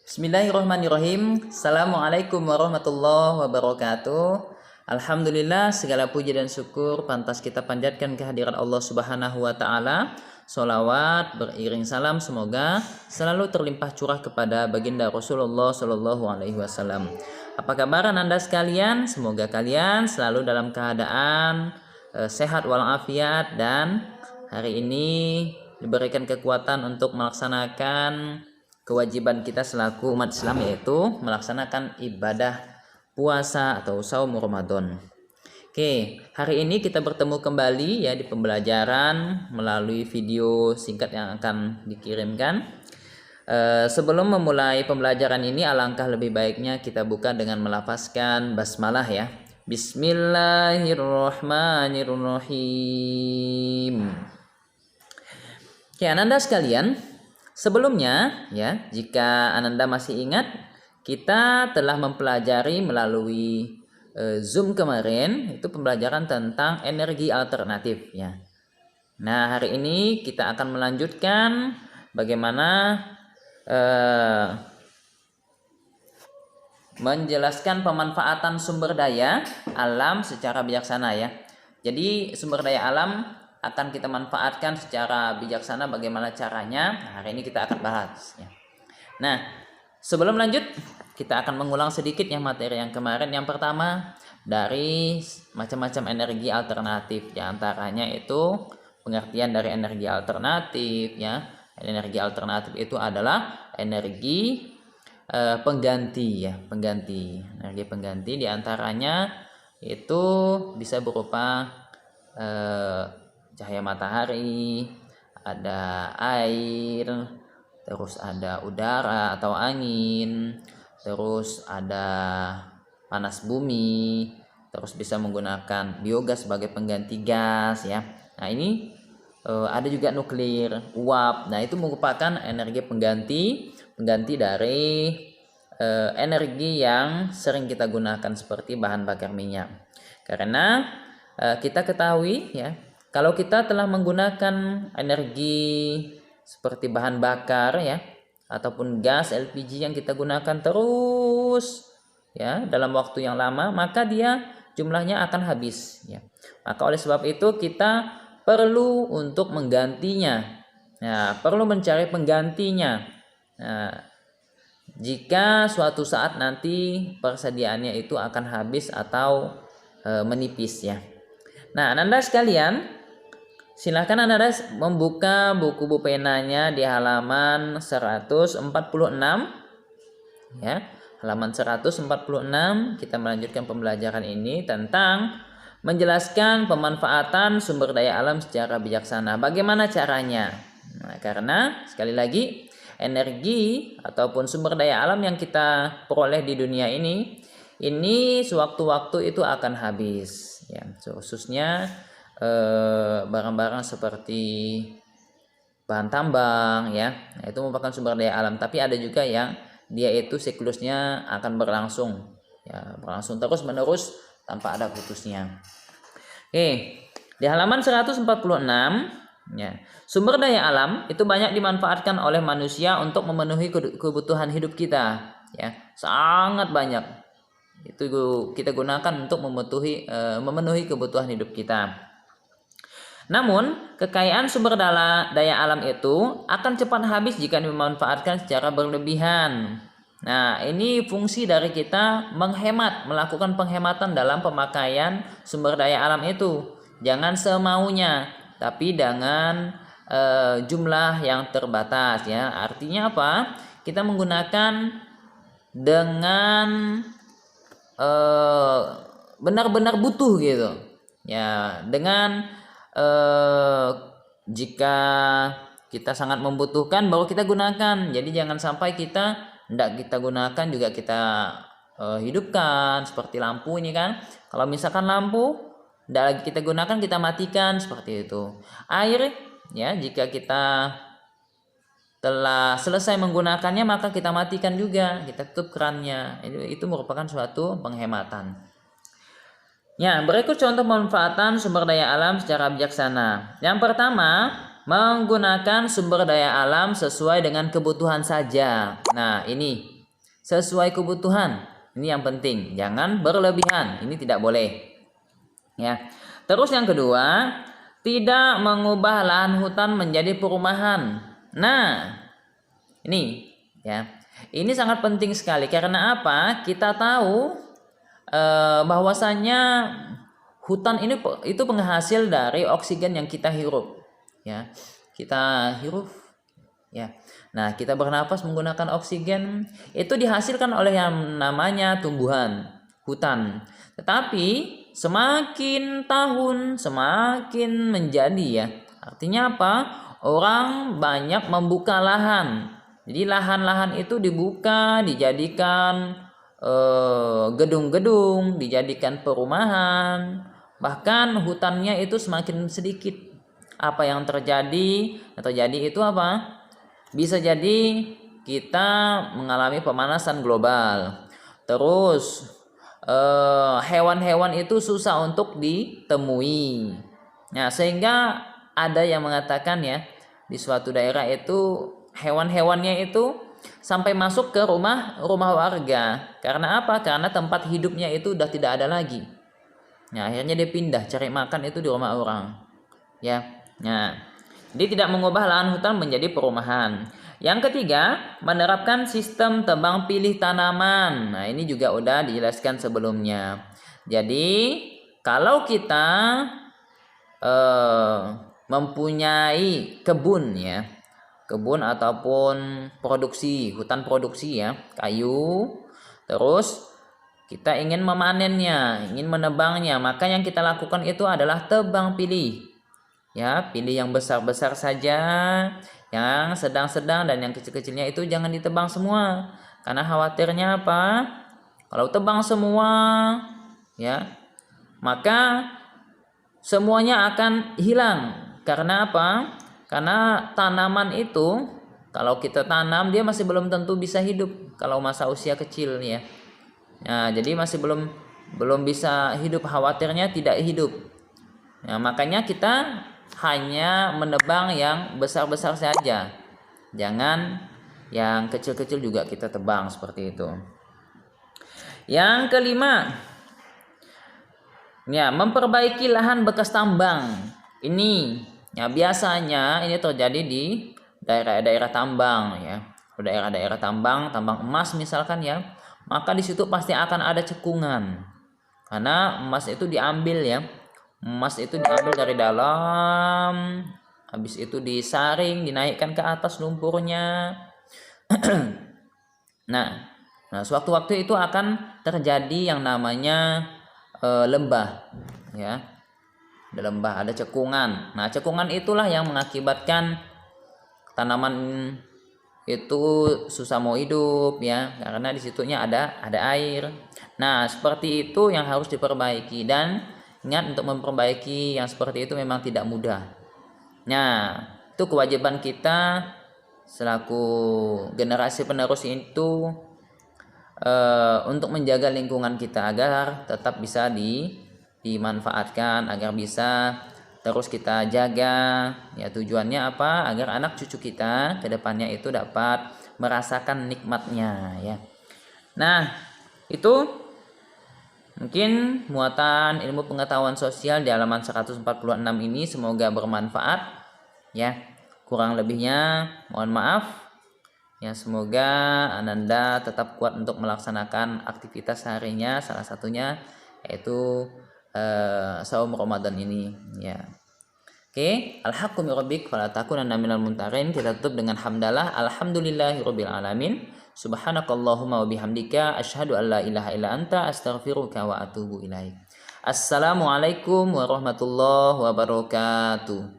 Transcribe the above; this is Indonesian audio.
Bismillahirrahmanirrahim. Assalamualaikum warahmatullahi wabarakatuh. Alhamdulillah, segala puji dan syukur pantas kita panjatkan kehadirat Allah Subhanahu wa taala. Sholawat beriring salam semoga selalu terlimpah curah kepada baginda Rasulullah Shallallahu alaihi wasallam. Apa kabar Anda sekalian? Semoga kalian selalu dalam keadaan sehat walafiat dan hari ini diberikan kekuatan untuk melaksanakan kewajiban kita selaku umat Islam, yaitu melaksanakan ibadah puasa atau saum Ramadan. Oke, hari ini kita bertemu kembali ya di pembelajaran melalui video singkat yang akan dikirimkan. Sebelum memulai pembelajaran ini, alangkah lebih baiknya kita buka dengan melafazkan basmalah ya. Bismillahirrahmanirrahim. Oke, Ananda sekalian, sebelumnya ya, jika Ananda masih ingat, kita telah mempelajari melalui Zoom kemarin itu pembelajaran tentang energi alternatif ya. Nah, hari ini kita akan melanjutkan bagaimana menjelaskan pemanfaatan sumber daya alam secara bijaksana ya. Jadi sumber daya alam akan kita manfaatkan secara bijaksana. Bagaimana caranya? Nah, hari ini kita akan bahas ya. Nah, sebelum lanjut, kita akan mengulang sedikit yang materi yang kemarin. Yang pertama, dari macam-macam energi alternatif. Di antaranya itu pengertian dari energi alternatif ya. Energi alternatif itu adalah energi pengganti ya, pengganti. Energi pengganti di antaranya itu bisa berupa cahaya matahari, ada air, terus ada udara atau angin, terus ada panas bumi, terus bisa menggunakan biogas sebagai pengganti gas ya. Nah, ini ada juga nuklir, uap. Nah, itu merupakan energi pengganti dari energi yang sering kita gunakan seperti bahan bakar minyak. Karena kita ketahui ya, kalau kita telah menggunakan energi seperti bahan bakar ya, ataupun gas LPG yang kita gunakan terus ya dalam waktu yang lama, maka dia jumlahnya akan habis ya. Maka oleh sebab itu kita perlu untuk menggantinya. Nah, perlu mencari penggantinya. Nah, jika suatu saat nanti persediaannya itu akan habis atau menipis ya. Nah, Ananda sekalian, silakan Anda membuka buku penanya di halaman 146 ya. Halaman 146 kita melanjutkan pembelajaran ini tentang menjelaskan pemanfaatan sumber daya alam secara bijaksana. Bagaimana caranya? Nah, karena sekali lagi energi ataupun sumber daya alam yang kita peroleh di dunia ini sewaktu-waktu itu akan habis ya. Khususnya barang-barang seperti bahan tambang ya. Nah, itu merupakan sumber daya alam, tapi ada juga yang dia itu siklusnya akan berlangsung ya, berlangsung terus menerus tanpa ada putusnya. Oke, di halaman 146 ya. Sumber daya alam itu banyak dimanfaatkan oleh manusia untuk memenuhi kebutuhan hidup kita ya. Sangat banyak. Itu kita gunakan untuk memenuhi kebutuhan hidup kita. Namun, kekayaan sumber daya alam itu akan cepat habis jika dimanfaatkan secara berlebihan. Nah, ini fungsi dari kita melakukan penghematan dalam pemakaian sumber daya alam itu. Jangan semaunya, tapi dengan jumlah yang terbatas ya. Artinya apa? Kita menggunakan dengan benar-benar butuh gitu ya. Dengan jika kita sangat membutuhkan baru kita gunakan. Jadi jangan sampai kita tidak kita gunakan juga kita hidupkan, seperti lampu ini kan. Kalau misalkan lampu tidak lagi kita gunakan, kita matikan, seperti itu. Air ya, jika kita telah selesai menggunakannya maka kita matikan juga, kita tutup kerannya. Itu merupakan suatu penghematan. Ya, berikut contoh pemanfaatan sumber daya alam secara bijaksana. Yang pertama, menggunakan sumber daya alam sesuai dengan kebutuhan saja. Nah, ini sesuai kebutuhan. Ini yang penting, jangan berlebihan. Ini tidak boleh. Ya. Terus yang kedua, tidak mengubah lahan hutan menjadi perumahan. Nah, ini ya. Ini sangat penting sekali karena apa? Kita tahu bahwasannya hutan ini itu penghasil dari oksigen yang kita hirup. Ya. Kita hirup ya. Nah, kita bernapas menggunakan oksigen itu dihasilkan oleh yang namanya tumbuhan hutan. Tetapi semakin tahun semakin menjadi ya. Artinya apa? Orang banyak membuka lahan. Jadi lahan-lahan itu dibuka, dijadikan gedung-gedung, dijadikan perumahan. Bahkan hutannya itu semakin sedikit. Apa yang terjadi? Yang terjadi itu apa? Bisa jadi kita mengalami pemanasan global. Terus hewan-hewan itu susah untuk ditemui. Nah, sehingga ada yang mengatakan ya, di suatu daerah itu hewan-hewannya itu sampai masuk ke rumah warga. Karena apa? Karena tempat hidupnya itu udah tidak ada lagi. Nah, akhirnya dia pindah cari makan itu di rumah orang. Ya. Nah, dia tidak mengubah lahan hutan menjadi perumahan. Yang ketiga, menerapkan sistem tebang pilih tanaman. Nah, ini juga udah dijelaskan sebelumnya. Jadi, kalau kita mempunyai kebun ya, kebun ataupun produksi, hutan produksi ya, kayu, terus kita ingin memanennya, ingin menebangnya, maka yang kita lakukan itu adalah tebang pilih. Ya, pilih yang besar-besar saja, yang sedang-sedang dan yang kecil-kecilnya itu jangan ditebang semua. Karena khawatirnya apa? Kalau tebang semua, ya, maka semuanya akan hilang. Karena apa? Karena tanaman itu kalau kita tanam dia masih belum tentu bisa hidup kalau masa usia kecil ya. Nah, jadi masih belum bisa hidup, khawatirnya tidak hidup. Nah, makanya kita hanya menebang yang besar-besar saja. Jangan yang kecil-kecil juga kita tebang seperti itu. Yang kelima, ya, memperbaiki lahan bekas tambang. Ini ya biasanya ini terjadi di daerah-daerah tambang ya. Daerah-daerah tambang emas misalkan ya, maka di situ pasti akan ada cekungan. Karena emas itu diambil ya. Emas itu diambil dari dalam, habis itu disaring, dinaikkan ke atas lumpurnya. Nah, sewaktu-waktu itu akan terjadi yang namanya lembah, ya. Ada lembah, ada cekungan. Nah, cekungan itulah yang mengakibatkan tanaman itu susah mau hidup, ya, karena di situnya ada air. Nah, seperti itu yang harus diperbaiki dan ingat untuk memperbaiki yang seperti itu memang tidak mudah. Nah, itu kewajiban kita selaku generasi penerus itu untuk menjaga lingkungan kita agar tetap bisa dimanfaatkan, agar bisa terus kita jaga. Ya, tujuannya apa? Agar anak cucu kita ke depannya itu dapat merasakan nikmatnya ya. Nah, itu mungkin muatan ilmu pengetahuan sosial di halaman 146 ini semoga bermanfaat ya. Kurang lebihnya mohon maaf. Ya, semoga Ananda tetap kuat untuk melaksanakan aktivitas harinya, salah satunya yaitu saum Ramadan ini ya. Oke, alhaqqu min rabbik fala takunanna minal mumtarin. Kita tutup dengan hamdalah alhamdulillahirabbil alamin. Subhanakallahumma wa bihamdika asyhadu an la ilaha illa anta astaghfiruka wa atubu ilaik. Assalamualaikum warahmatullahi wabarakatuh.